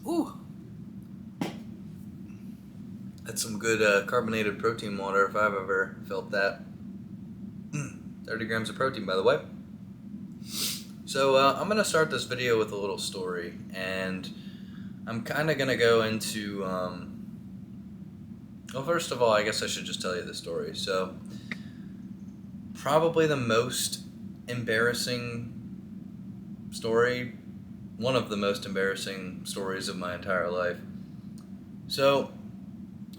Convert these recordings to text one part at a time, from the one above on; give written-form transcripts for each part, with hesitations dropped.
Ooh, that's some good carbonated protein water if I've ever felt that. 30 grams of protein, by the way. So I'm gonna start this video with a little story, and I'm kind of gonna go into. Well, first of all, I guess I should just tell you the story. So, probably the most embarrassing story, one of the most embarrassing stories of my entire life. So,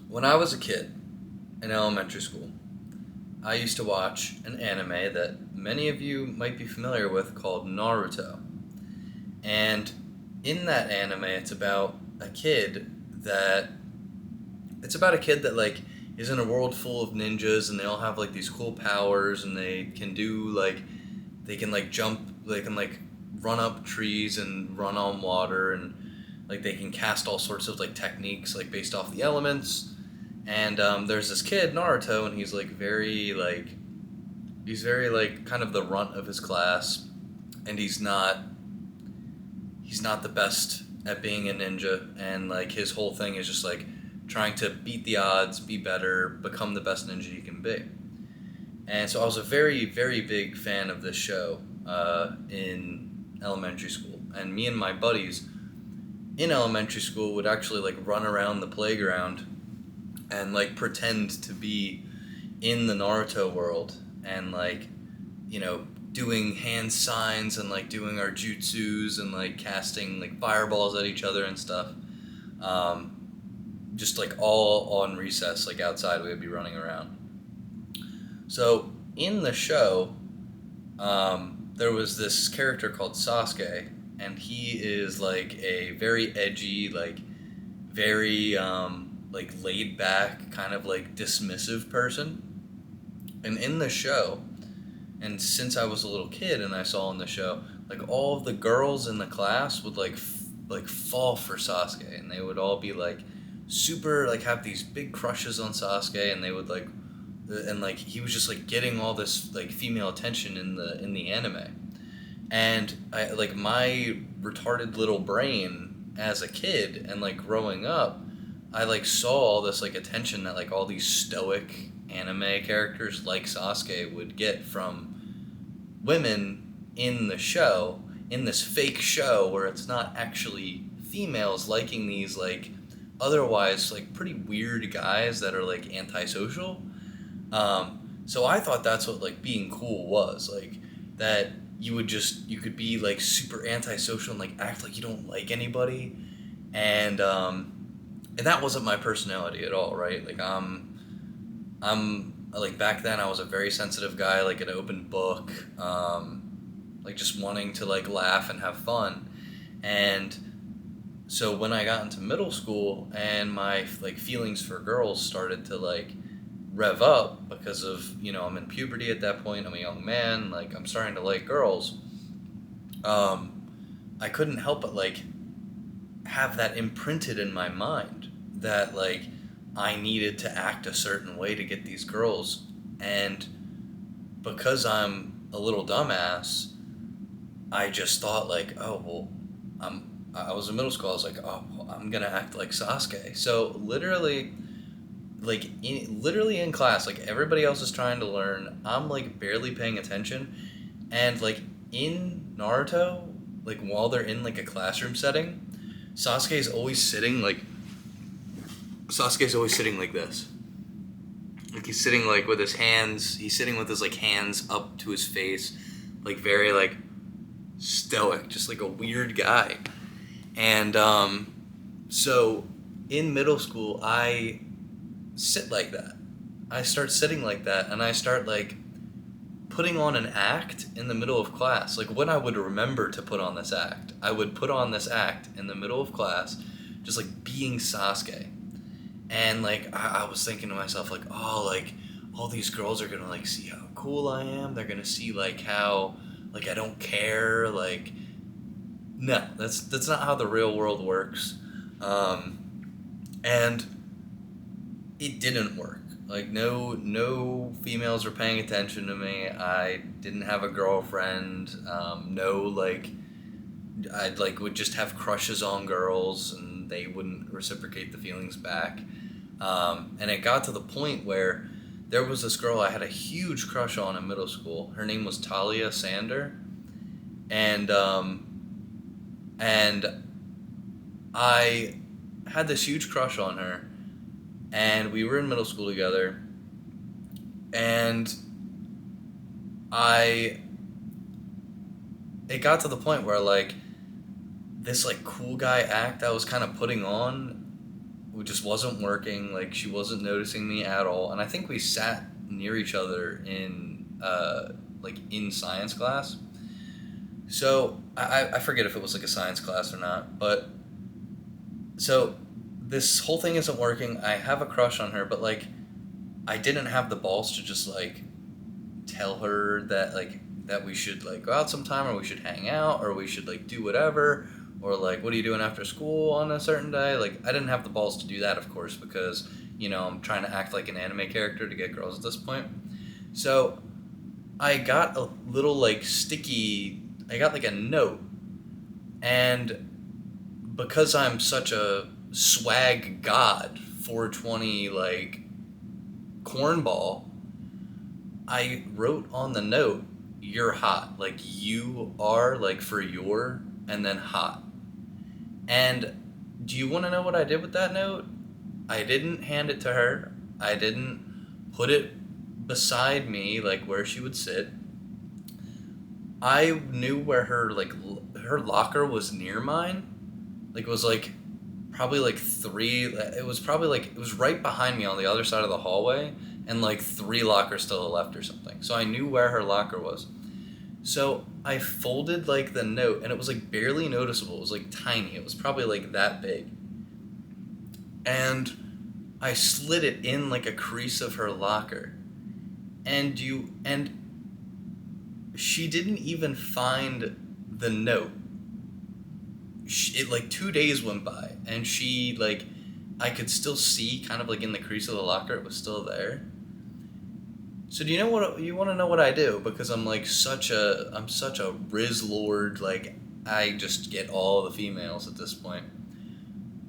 when I was a kid in elementary school, I used to watch an anime that many of you might be familiar with called Naruto. And in that anime, it's about a kid that like is in a world full of ninjas, and they all have like these cool powers, and they can like jump, they can like run up trees and run on water, and like they can cast all sorts of like techniques like based off the elements. And there's this kid Naruto, and he's very like kind of the runt of his class, and he's not the best at being a ninja, and like his whole thing is just like trying to beat the odds, be better, become the best ninja he can be. And so I was a very, very big fan of this show in elementary school. And me and my buddies in elementary school would actually like run around the playground and like pretend to be in the Naruto world, and like, doing hand signs and like doing our jutsus and like casting like fireballs at each other and stuff. Just like all on recess, like outside, we would be running around. So in the show, there was this character called Sasuke, and he is like a very edgy, like very like laid back, kind of like dismissive person. And in the show, and since I was a little kid and I saw in the show, like all of the girls in the class would like fall for Sasuke, and they would all be like super like have these big crushes on Sasuke, and they would like and like he was just like getting all this like female attention in the anime. And I like my retarded little brain as a kid and like growing up, I like saw all this like attention that like all these stoic anime characters like Sasuke would get from women in the show, in this fake show where it's not actually females liking these like otherwise like pretty weird guys that are like antisocial. So I thought that's what like being cool was, like that you could be like super antisocial and like act like you don't like anybody, and that wasn't my personality at all, right? Like I'm like back then I was a very sensitive guy, like an open book, like just wanting to like laugh and have fun. And so when I got into middle school and my like feelings for girls started to like rev up because of, I'm in puberty at that point, I'm a young man, like I'm starting to like girls. I couldn't help but like have that imprinted in my mind that like I needed to act a certain way to get these girls. And because I'm a little dumbass, I just thought like, oh well, I was in middle school. I was like, oh, well, I'm gonna act like Sasuke. So literally in class, like everybody else is trying to learn, I'm like barely paying attention, and like in Naruto, like while they're in like a classroom setting, Sasuke's always sitting like Sasuke's always sitting like this. Like he's sitting like with his hands. He's sitting with his like hands up to his face, like very like stoic, just like a weird guy. And so in middle school, I sit like that. I start sitting like that, and I start like putting on an act in the middle of class. Like when I would remember to put on this act, I would put on this act in the middle of class, just like being Sasuke. And like I was thinking to myself like, oh, like all these girls are gonna like see how cool I am. They're gonna see like how like I don't care. Like no, that's not how the real world works. And it didn't work. Like no females were paying attention to me. I didn't have a girlfriend. No like I'd like would just have crushes on girls and they wouldn't reciprocate the feelings back. And it got to the point where there was this girl I had a huge crush on in middle school. Her name was Talia Sander, and and I had this huge crush on her, and we were in middle school together, and I it got to the point where like this like cool guy act I was kind of putting on just wasn't working. Like she wasn't noticing me at all, and I think we sat near each other in like in science class. So I forget if it was like a science class or not, but so this whole thing isn't working. I have a crush on her, but like I didn't have the balls to just like tell her that like that we should like go out sometime or we should hang out or we should like do whatever or like what are you doing after school on a certain day. Like I didn't have the balls to do that, of course, because I'm trying to act like an anime character to get girls at this point. So I got a little like sticky, I got like a note, and because I'm such a swag god 420 like cornball, I wrote on the note, "You're hot." Like you are like for your and then hot. And do you want to know what I did with that note? I didn't hand it to her. I didn't put it beside me like where she would sit. I knew where her locker was near mine. Like it was like probably like it was right behind me on the other side of the hallway and like three lockers to the left or something. So I knew where her locker was. So I folded like the note and it was like barely noticeable. It was like tiny. It was probably like that big. And I slid it in like a crease of her locker. And she didn't even find the note. It like 2 days went by and she like I could still see kind of like in the crease of the locker it was still there. So do you know what you want to know what I do? Because I'm such a Riz Lord, like I just get all the females at this point.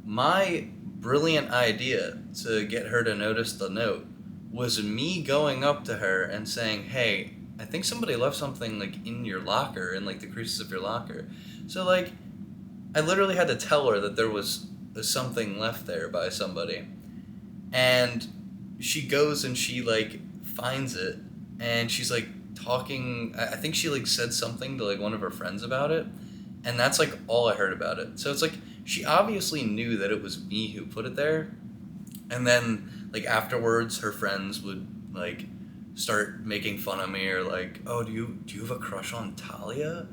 My brilliant idea to get her to notice the note was me going up to her and saying, "Hey, I think somebody left something like in your locker, in like the creases of your locker." So like I literally had to tell her that there was something left there by somebody. And she goes and she like finds it and she's like talking, I think she like said something to like one of her friends about it, and that's like all I heard about it. So it's like she obviously knew that it was me who put it there, and then like afterwards her friends would like start making fun of me or like, "Oh, do you have a crush on Talia?"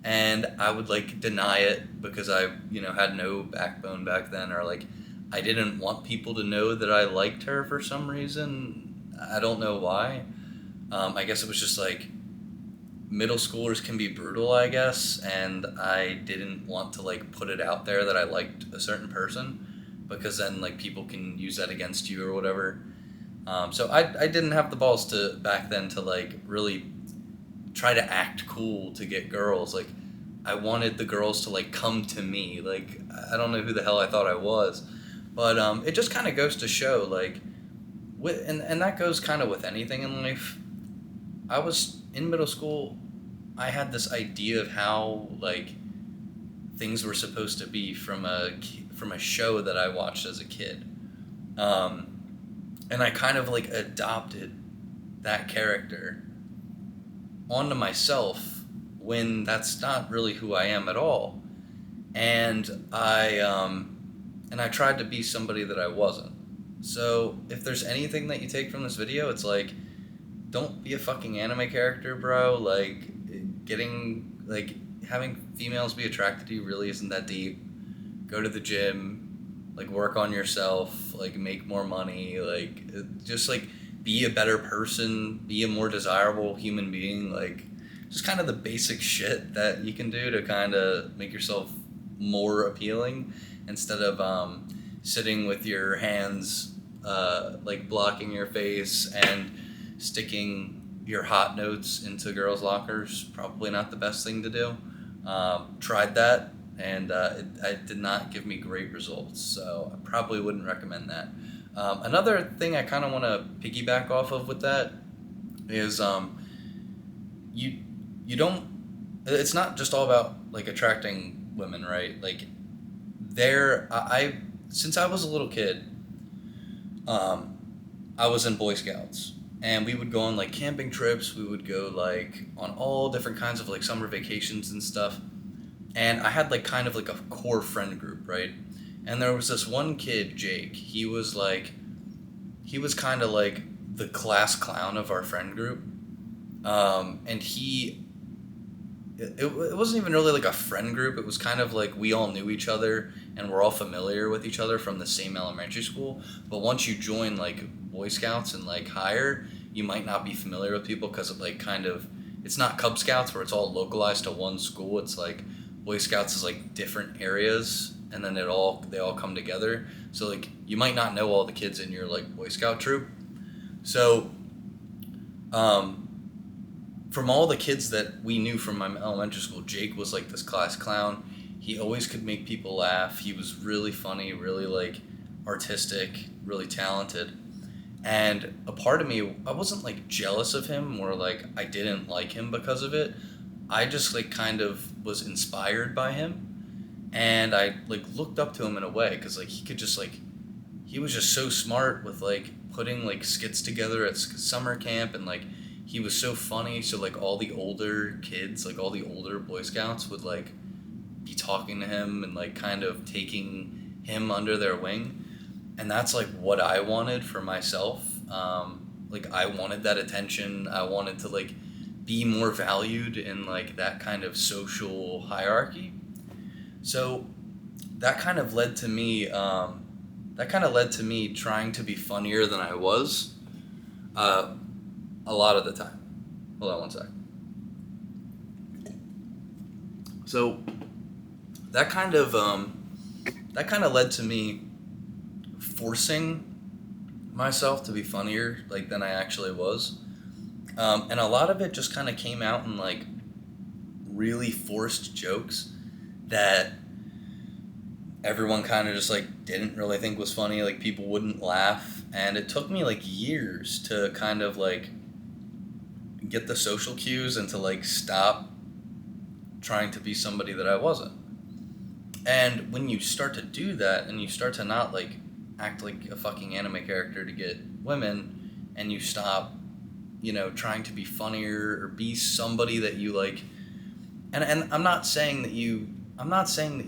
And I would like deny it because I had no backbone back then, or like I didn't want people to know that I liked her for some reason. I don't know why. I guess it was just like middle schoolers can be brutal, I guess, and I didn't want to like put it out there that I liked a certain person because then like people can use that against you or whatever. So I didn't have the balls to back then to like really try to act cool to get girls. Like I wanted the girls to like come to me. Like I don't know who the hell I thought I was, but it just kind of goes to show like and that goes kind of with anything in life. I was in middle school. I had this idea of how like things were supposed to be from a show that I watched as a kid, and I kind of like adopted that character onto myself when that's not really who I am at all. And I tried to be somebody that I wasn't. So if there's anything that you take from this video, it's like, don't be a fucking anime character, bro. Like having females be attracted to you really isn't that deep. Go to the gym, like work on yourself, like make more money, like just like be a better person, be a more desirable human being, like just kind of the basic shit that you can do to kind of make yourself more appealing instead of sitting with your hands like blocking your face and sticking your hot notes into girls' lockers. Probably not the best thing to do. Tried that, and it did not give me great results. So I probably wouldn't recommend that. Another thing I kind of want to piggyback off of with that is you you don't. It's not just all about like attracting women, right? Like I since I was a little kid, um, I was in Boy Scouts, and we would go on like camping trips. We would go like on all different kinds of like summer vacations and stuff. And I had like kind of like a core friend group, right? And there was this one kid, Jake. He was kind of like the class clown of our friend group. And it wasn't even really like a friend group. It was kind of like we all knew each other and we're all familiar with each other from the same elementary school. But once you join like Boy Scouts and like higher, you might not be familiar with people because it like kind of it's not Cub Scouts where it's all localized to one school. It's like Boy Scouts is like different areas and then they all come together. So like you might not know all the kids in your like Boy Scout troop. So um from all the kids that we knew from my elementary school, Jake was like this class clown. He always could make people laugh. He was really funny, really like artistic, really talented. And a part of me, I wasn't like jealous of him or like I didn't like him because of it. I just like kind of was inspired by him and I like looked up to him in a way because like he could just like he was just so smart with like putting like skits together at summer camp and like he was so funny so like all the older kids like all the older Boy Scouts would like be talking to him and like kind of taking him under their wing and that's like what I wanted for myself. Like I wanted that attention. I wanted to like be more valued in like that kind of social hierarchy. So that kind of led to me trying to be funnier than I was uh, a lot of the time. Hold on one sec. So that kind of led to me forcing myself to be funnier like than I actually was. And a lot of it just kind of came out in like really forced jokes that everyone kind of just like didn't really think was funny. Like people wouldn't laugh, and it took me like years to kind of like get the social cues and to like stop trying to be somebody that I wasn't. And when you start to do that and you start to not like act like a fucking anime character to get women and you stop, trying to be funnier or be somebody that you like and I'm not saying that you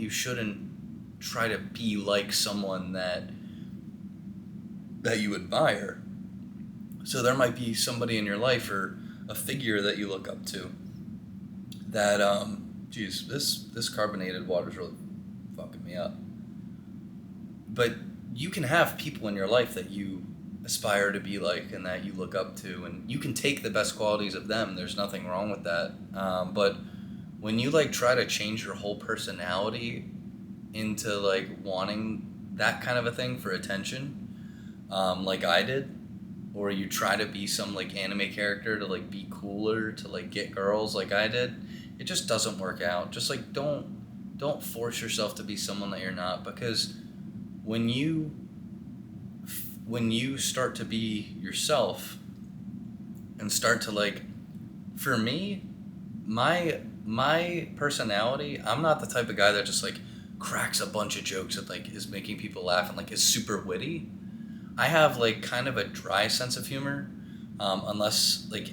shouldn't try to be like someone that you admire. So there might be somebody in your life or a figure that you look up to that geez, this carbonated water is really fucking me up. But you can have people in your life that you aspire to be like and that you look up to, and you can take the best qualities of them. There's nothing wrong with that. But when you like try to change your whole personality into like wanting that kind of a thing for attention, like I did, or you try to be some like anime character to like be cooler to like get girls like I did, it just doesn't work out. Just like don't force yourself to be someone that you're not, because when you start to be yourself and start to like, for me, my personality, I'm not the type of guy that just like cracks a bunch of jokes that like is making people laugh and like is super witty. I have like kind of a dry sense of humor, unless I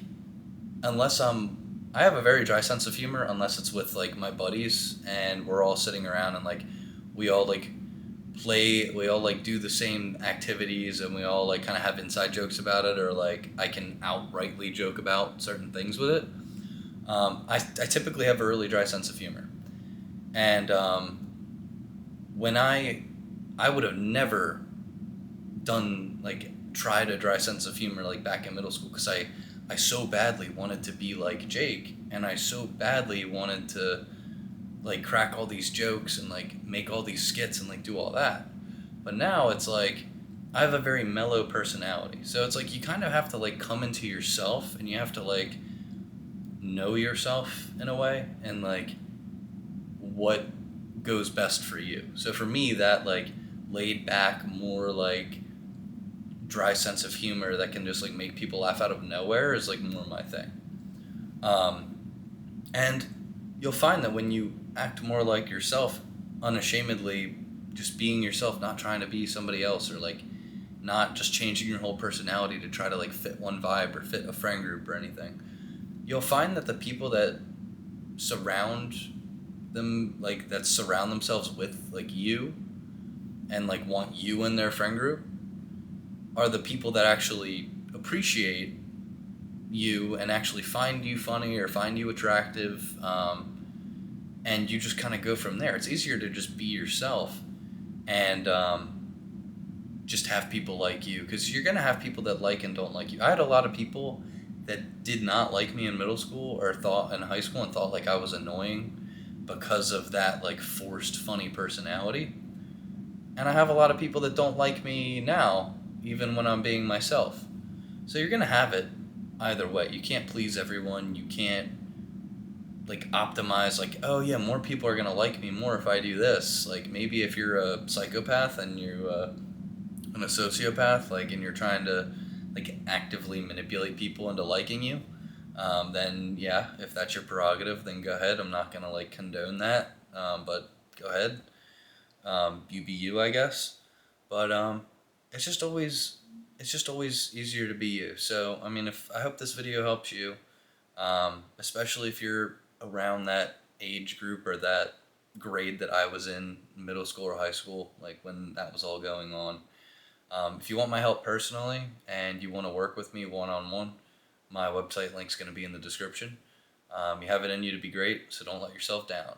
have a very dry sense of humor unless it's with like my buddies and we're all sitting around and like we all like we all like do the same activities and we all like kind of have inside jokes about it, or like I can outrightly joke about certain things with it. I typically have a really dry sense of humor, and when I would have never done like tried a dry sense of humor like back in middle school, because I so badly wanted to be like Jake, and I so badly wanted to like crack all these jokes and like make all these skits and like do all that. But now it's like I have a very mellow personality. So it's like you kind of have to like come into yourself and you have to like know yourself in a way, and like what goes best for you. So for me, that like laid back, more like dry sense of humor that can just like make people laugh out of nowhere is like more my thing. Um, and you'll find that when you act more like yourself, unashamedly, just being yourself, not trying to be somebody else, or like not just changing your whole personality to try to like fit one vibe or fit a friend group or anything, you'll find that the people that surround that surround themselves with like you and like want you in their friend group are the people that actually appreciate you and actually find you funny or find you attractive, and you just kind of go from there. It's easier to just be yourself and just have people like you, because you're going to have people that like and don't like you. I had a lot of people that did not like me in middle school or thought in high school and thought like I was annoying because of that like forced funny personality. And I have a lot of people that don't like me now, even when I'm being myself. So you're going to have it either way. You can't please everyone. You can't like optimize like, oh yeah, more people are going to like me more if I do this. Like maybe if you're a psychopath and you're and a sociopath, like, and you're trying to like actively manipulate people into liking you, then yeah, if that's your prerogative, then go ahead. I'm not gonna like condone that, but go ahead. You be you, I guess. But it's just always it's just always easier to be you. So I mean, if I hope this video helps you, especially if you're around that age group or that grade that I was in middle school or high school, like when that was all going on. If you want my help personally and you want to work with me one on one, my website link's going to be in the description. You have it in you to be great, so don't let yourself down.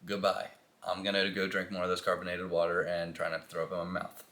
Goodbye. I'm going to go drink more of this carbonated water and try not to throw up in my mouth.